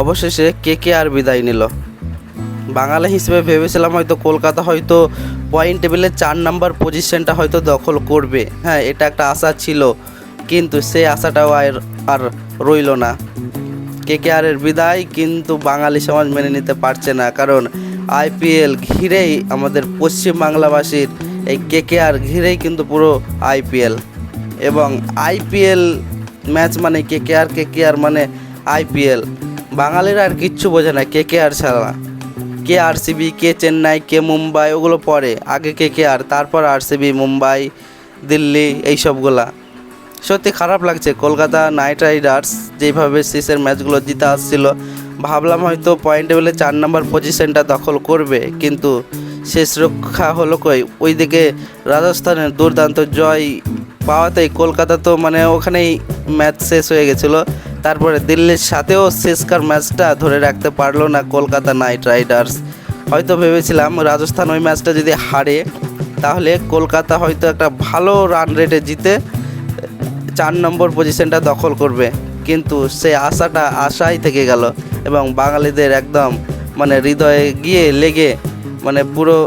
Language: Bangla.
অবশেষে কেকেআর বিদায় নিল। বাঙালি হিসেবে ভেবেছিলাম হয়তো কলকাতা হয়তো পয়েন্ট টেবিলে 4 নম্বর পজিশনটা হয়তো দখল করবে, হ্যাঁ এটা একটা আশা ছিল, কিন্তু সেই আশাটাও আর রইল না। কেকেআরের বিদায় কিন্তু বাঙালি সমাজ মেনে নিতে পারছে না, কারণ আইপিএল ঘিরেই আমাদের পশ্চিমবাংলাবাসীর এই কেকেআর ঘিরেই কিন্তু পুরো আইপিএল, এবং আইপিএল ম্যাচ মানে কেকেআর মানে আইপিএল। বাঙালিরা আর কিচ্ছু বোঝে না কেকেআর ছাড়া। কে আরসিবি, কে চেন্নাই, কে মুম্বাই ওগুলো পরে, আগে কেকেআর, তারপর আরসিবি, মুম্বাই, দিল্লি এইসবগুলা। সত্যি খারাপ লাগছে। কলকাতা নাইট রাইডার্স যেভাবে শেষের ম্যাচগুলো জিতে আসছিল, ভাবলাম হয়তো পয়েন্ট টেবিলে 4 নম্বর পজিশনটা দখল করবে, কিন্তু শেষ রক্ষা হলো কই। ওইদিকে রাজস্থানের দুর্দান্ত জয় পাওয়াতেই কলকাতা তো মানে ওখানেই ম্যাচ শেষ হয়ে গেছিলো। তারপরে দিল্লির সাথেও শেষকার ম্যাচটা ধরে রাখতে পারলো না কলকাতা নাইট রাইডার্স। হয়তো ভেবেছিলাম রাজস্থান ওই ম্যাচটা যদি হারে তাহলে কলকাতা হয়তো একটা ভালো রান রেটে জিতে 4 নম্বর পজিশনটা দখল করবে, কিন্তু সে আশাটা আশাই থেকে গেল, এবং বাঙালিদের একদম মানে হৃদয়ে গিয়ে লেগে মানে পুরো